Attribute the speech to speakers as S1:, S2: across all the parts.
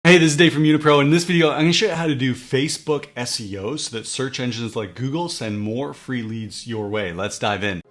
S1: Hey, this is Dave from YunaPRO. In this video, I'm going to show you how to do Facebook SEO so that search engines like Google send more free leads your way. Let's dive in.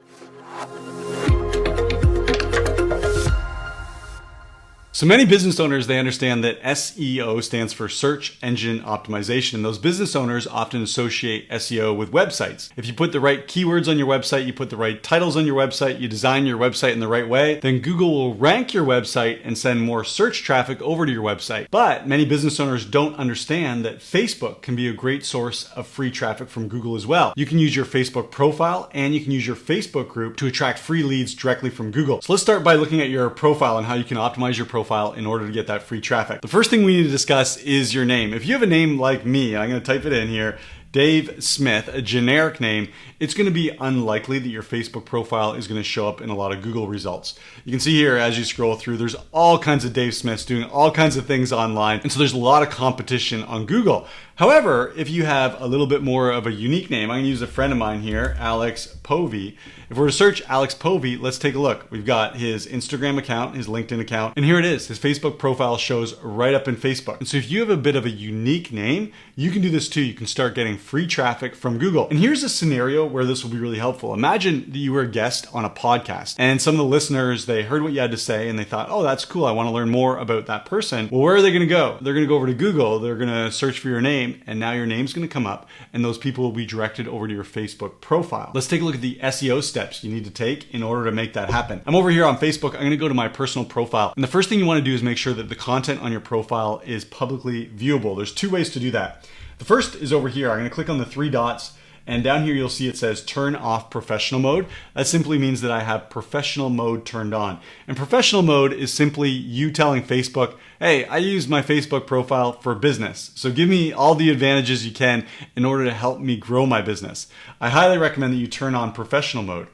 S1: So many business owners, they understand that SEO stands for search engine optimization. And those business owners often associate SEO with websites. If you put the right keywords on your website, you put the right titles on your website, you design your website in the right way, then Google will rank your website and send more search traffic over to your website. But many business owners don't understand that Facebook can be a great source of free traffic from Google as well. You can use your Facebook profile and you can use your Facebook group to attract free leads directly from Google. So let's start by looking at your profile and how you can optimize your profile in order to get that free traffic. The first thing we need to discuss is your name. If you have a name like me, I'm going to type it in here, Dave Smith, a generic name, it's going to be unlikely that your Facebook profile is going to show up in a lot of Google results. You can see here as you scroll through, there's all kinds of Dave Smiths doing all kinds of things online, and so there's a lot of competition on Google. However, if you have a little bit more of a unique name, I'm going to use a friend of mine here, Alex Povey. If we're to search Alex Povey, let's take a look. We've got his Instagram account, his LinkedIn account, and here it is. His Facebook profile shows right up in Facebook. And so if you have a bit of a unique name, you can do this too. You can start getting free traffic from Google. And here's a scenario where this will be really helpful. Imagine that you were a guest on a podcast and some of the listeners, they heard what you had to say and they thought, oh, that's cool. I want to learn more about that person. Well, where are they going to go? They're going to go over to Google. They're going to search for your name, and now your name's going to come up and those people will be directed over to your Facebook profile. Let's take a look at the SEO steps you need to take in order to make that happen. I'm over here on Facebook. I'm going to go to my personal profile. And the first thing you want to do is make sure that the content on your profile is publicly viewable. There's two ways to do that. The first is over here. I'm going to click on the three dots, and down here you'll see it says turn off professional mode. That simply means that I have professional mode turned on. And professional mode is simply you telling Facebook, hey, I use my Facebook profile for business. So give me all the advantages you can in order to help me grow my business. I highly recommend that you turn on professional mode.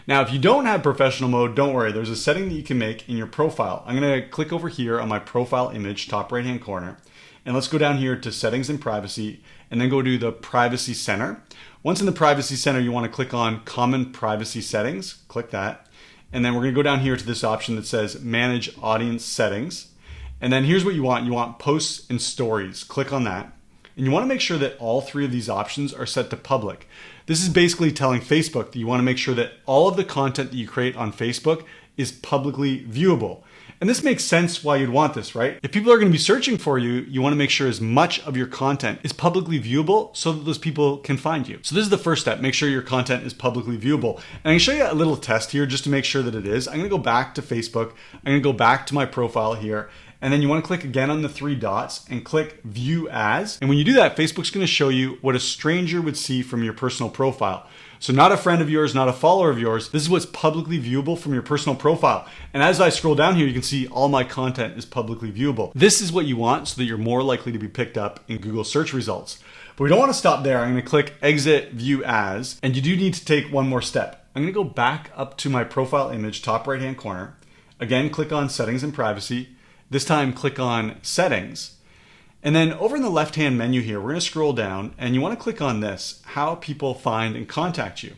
S1: Now, if you don't have professional mode, don't worry. There's a setting that you can make in your profile. I'm going to click over here on my profile image, top right-hand corner. And let's go down here to settings and privacy, and then go to the privacy center. Once in the privacy center, you want to click on common privacy settings, click that. And then we're going to go down here to this option that says manage audience settings. And then here's what you want posts and stories, click on that. And you want to make sure that all three of these options are set to public. This is basically telling Facebook that you want to make sure that all of the content that you create on Facebook is publicly viewable. And this makes sense why you'd want this, right? If people are going to be searching for you, you want to make sure as much of your content is publicly viewable so that those people can find you. So this is the first step. Make sure your content is publicly viewable. And I'm going to show you a little test here just to make sure that it is. I'm going to go back to Facebook. I'm going to go back to my profile here. And then you want to click again on the three dots and click View As. And when you do that, Facebook's going to show you what a stranger would see from your personal profile. So not a friend of yours, not a follower of yours. This is what's publicly viewable from your personal profile. And as I scroll down here, you can see all my content is publicly viewable. This is what you want so that you're more likely to be picked up in Google search results. But we don't want to stop there. I'm going to click Exit View As. And you do need to take one more step. I'm going to go back up to my profile image, top right-hand corner. Again, click on Settings and Privacy. This time, click on Settings. And then over in the left-hand menu here, we're going to scroll down and you want to click on this, how people find and contact you.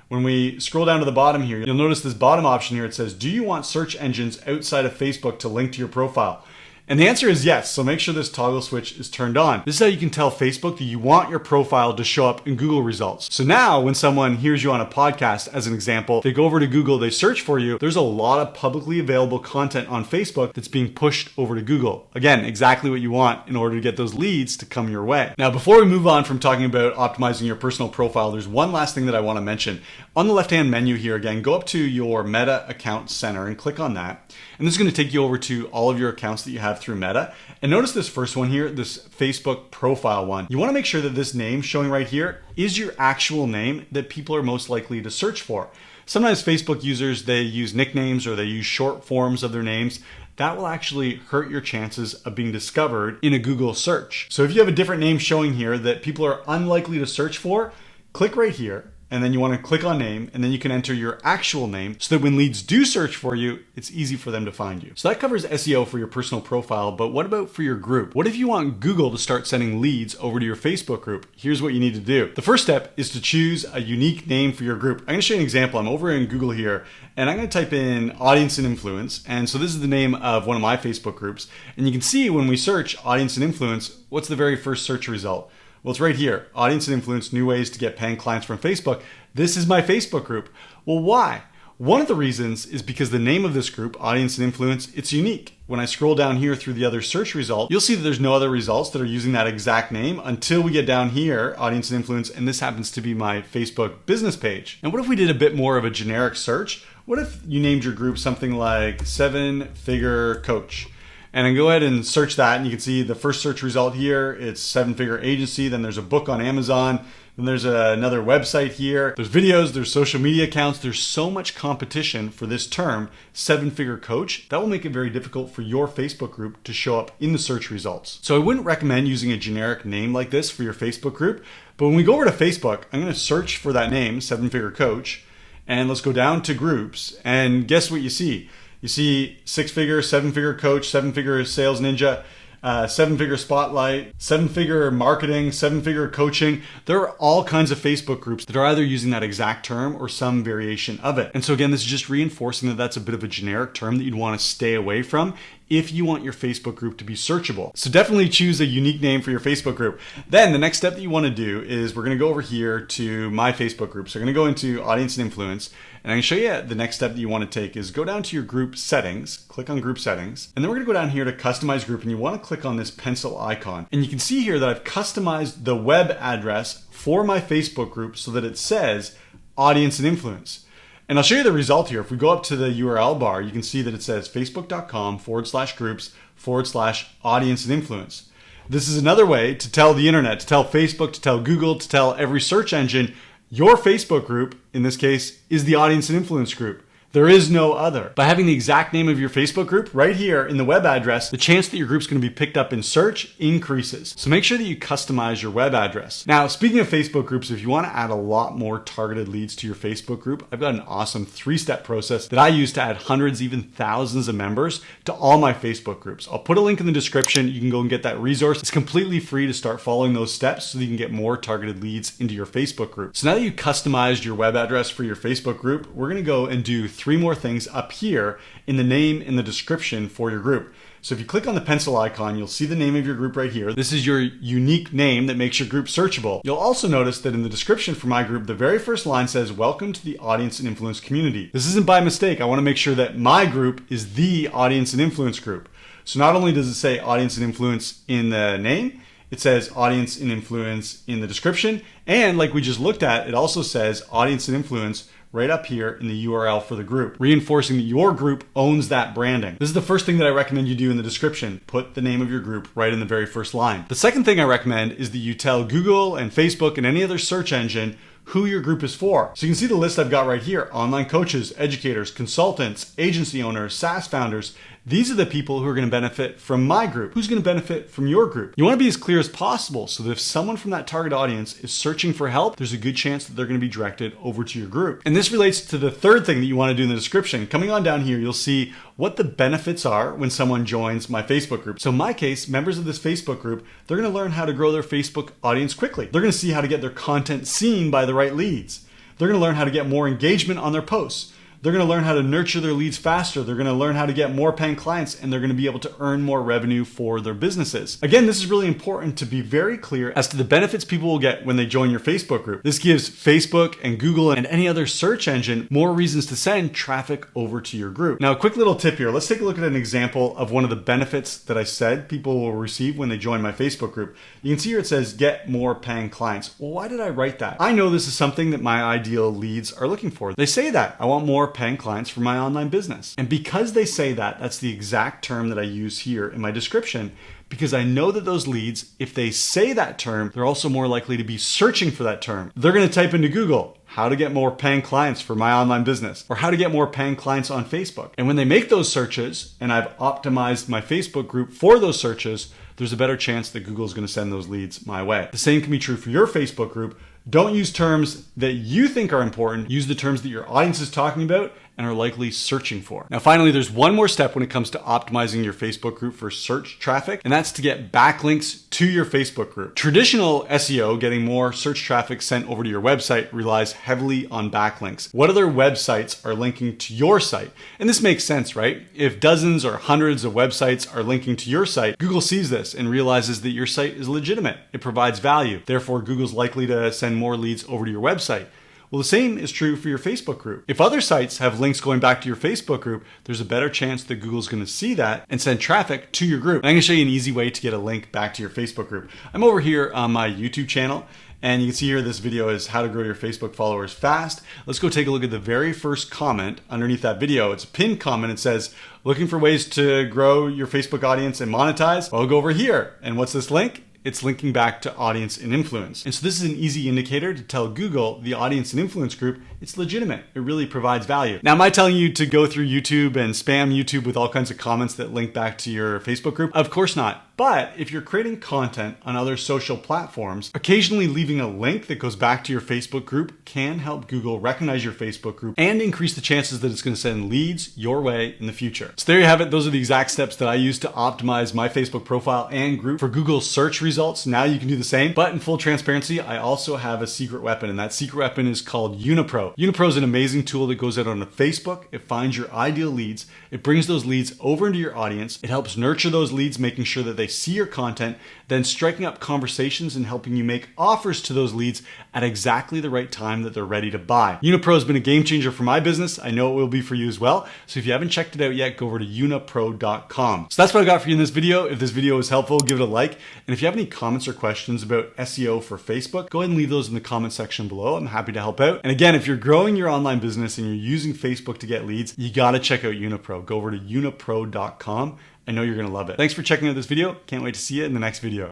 S1: When we scroll down to the bottom here, you'll notice this bottom option here. It says, do you want search engines outside of Facebook to link to your profile? And the answer is yes, so make sure this toggle switch is turned on. This is how you can tell Facebook that you want your profile to show up in Google results. So now when someone hears you on a podcast, as an example, they go over to Google, they search for you, there's a lot of publicly available content on Facebook that's being pushed over to Google. Again, exactly what you want in order to get those leads to come your way. Now, before we move on from talking about optimizing your personal profile, there's one last thing that I want to mention. On the left-hand menu here, again, go up to your Meta account center and click on that. And this is going to take you over to all of your accounts that you have through Meta. And notice this first one here, this Facebook profile one. You want to make sure that this name showing right here is your actual name that people are most likely to search for. Sometimes Facebook users, they use nicknames or they use short forms of their names. That will actually hurt your chances of being discovered in a Google search. So if you have a different name showing here that people are unlikely to search for, click right here and then you want to click on name, and then you can enter your actual name so that when leads do search for you, it's easy for them to find you. So that covers SEO for your personal profile, but what about for your group? What if you want Google to start sending leads over to your Facebook group? Here's what you need to do. The first step is to choose a unique name for your group. I'm going to show you an example. I'm over in Google here, and I'm going to type in audience and influence. And so this is the name of one of my Facebook groups. And you can see when we search audience and influence, what's the very first search result? Well, it's right here. Audience and influence, new ways to get paying clients from Facebook. This is my Facebook group. Well, why? One of the reasons is because the name of this group, audience and influence, it's unique. When I scroll down here through the other search result, you'll see that there's no other results that are using that exact name until we get down here, audience and influence, and this happens to be my Facebook business page. And what if we did a bit more of a generic search? What if you named your group something like 7-Figure Coach? And I go ahead and search that, and you can see the first search result here, it's 7-Figure Agency, then there's a book on Amazon, then there's another website here, there's videos, there's social media accounts, there's so much competition for this term, 7-Figure Coach, that will make it very difficult for your Facebook group to show up in the search results. So I wouldn't recommend using a generic name like this for your Facebook group, but when we go over to Facebook, I'm gonna search for that name, 7-Figure Coach, and let's go down to groups, and guess what you see? You see 6-Figure, 7-Figure Coach, 7-Figure Sales Ninja, 7-Figure Spotlight, 7-Figure Marketing, 7-Figure Coaching. There are all kinds of Facebook groups that are either using that exact term or some variation of it. And so again, this is just reinforcing that that's a bit of a generic term that you'd want to stay away from if you want your Facebook group to be searchable. So definitely choose a unique name for your Facebook group. Then the next step that you want to do is we're going to go over here to my Facebook group. So we're going to go into audience and influence, and I'm going to show you the next step that you want to take is go down to your group settings, click on group settings, and then we're going to go down here to customize group, and you want to click on this pencil icon. And you can see here that I've customized the web address for my Facebook group so that it says audience and influence. And I'll show you the result here. If we go up to the URL bar, you can see that it says facebook.com/groups/audience and influence. This is another way to tell the internet, to tell Facebook, to tell Google, to tell every search engine, your Facebook group, in this case, is the audience and influence group. There is no other. By having the exact name of your Facebook group right here in the web address, the chance that your group's going to be picked up in search increases. So make sure that you customize your web address. Now, speaking of Facebook groups, if you want to add a lot more targeted leads to your Facebook group, I've got an awesome 3-step process that I use to add hundreds, even thousands of members to all my Facebook groups. I'll put a link in the description. You can go and get that resource. It's completely free to start following those steps so that you can get more targeted leads into your Facebook group. So now that you've customized your web address for your Facebook group, we're going to go and do 3 more things up here in the name and the description for your group. So if you click on the pencil icon, you'll see the name of your group right here. This is your unique name that makes your group searchable. You'll also notice that in the description for my group, the very first line says, "Welcome to the audience and influence community." This isn't by mistake. I want to make sure that my group is the audience and influence group. So not only does it say audience and influence in the name, it says audience and influence in the description. And like we just looked at, it also says audience and influence right up here in the URL for the group, reinforcing that your group owns that branding. This is the first thing that I recommend you do in the description. Put the name of your group right in the very first line. The second thing I recommend is that you tell Google and Facebook and any other search engine who your group is for. So you can see the list I've got right here. Online coaches, educators, consultants, agency owners, SaaS founders. These are the people who are going to benefit from my group. Who's going to benefit from your group? You want to be as clear as possible so that if someone from that target audience is searching for help, there's a good chance that they're going to be directed over to your group. And this relates to the third thing that you want to do in the description. Coming on down here, you'll see what the benefits are when someone joins my Facebook group. So in my case, members of this Facebook group, they're going to learn how to grow their Facebook audience quickly. They're going to see how to get their content seen by the right leads. They're going to learn how to get more engagement on their posts. They're going to learn how to nurture their leads faster. They're going to learn how to get more paying clients, and they're going to be able to earn more revenue for their businesses. Again, this is really important to be very clear as to the benefits people will get when they join your Facebook group. This gives Facebook and Google and any other search engine more reasons to send traffic over to your group. Now, a quick little tip here. Let's take a look at an example of one of the benefits that I said people will receive when they join my Facebook group. You can see here it says, get more paying clients. Well, why did I write that? I know this is something that my ideal leads are looking for. They say that. I want more paying clients for my online business. And because they say that, that's the exact term that I use here in my description, because I know that those leads, if they say that term, they're also more likely to be searching for that term. They're going to type into Google, how to get more paying clients for my online business, or how to get more paying clients on Facebook. And when they make those searches, and I've optimized my Facebook group for those searches, there's a better chance that Google is going to send those leads my way. The same can be true for your Facebook group. Don't use terms that you think are important. Use the terms that your audience is talking about and are likely searching for. Now, finally, there's one more step when it comes to optimizing your Facebook group for search traffic, and that's to get backlinks to your Facebook group. Traditional SEO, getting more search traffic sent over to your website, relies heavily on backlinks. What other websites are linking to your site? And this makes sense, right? If dozens or hundreds of websites are linking to your site, Google sees this and realizes that your site is legitimate. It provides value. Therefore, Google's likely to send more leads over to your website. Well, the same is true for your Facebook group. If other sites have links going back to your Facebook group, there's a better chance that Google's going to see that and send traffic to your group. And I'm going to show you an easy way to get a link back to your Facebook group. I'm over here on my YouTube channel, and you can see here this video is how to grow your Facebook followers fast. Let's go take a look at the very first comment underneath that video. It's a pinned comment. It says, looking for ways to grow your Facebook audience and monetize? Well, I'll go over here. And what's this link? It's linking back to audience and influence. And so this is an easy indicator to tell Google, the audience and influence group, it's legitimate. It really provides value. Now, am I telling you to go through YouTube and spam YouTube with all kinds of comments that link back to your Facebook group? Of course not. But if you're creating content on other social platforms, occasionally leaving a link that goes back to your Facebook group can help Google recognize your Facebook group and increase the chances that it's going to send leads your way in the future. So there you have it. Those are the exact steps that I use to optimize my Facebook profile and group for Google search results. Now you can do the same, but in full transparency, I also have a secret weapon, and that secret weapon is called YunaPRO. YunaPRO is an amazing tool that goes out on Facebook. It finds your ideal leads. It brings those leads over into your audience. It helps nurture those leads, making sure that they see your content, then striking up conversations and helping you make offers to those leads at exactly the right time that they're ready to buy. YunaPRO has been a game changer for my business. I know it will be for you as well. So if you haven't checked it out yet, go over to YunaPRO.com. So that's what I got for you in this video. If this video was helpful, give it a like. And if you have any comments or questions about SEO for Facebook, go ahead and leave those in the comment section below. I'm happy to help out. And again, if you're growing your online business and you're using Facebook to get leads, you got to check out YunaPRO. Go over to YunaPRO.com. I know you're going to love it. Thanks for checking out this video. Can't wait to see you in the next video.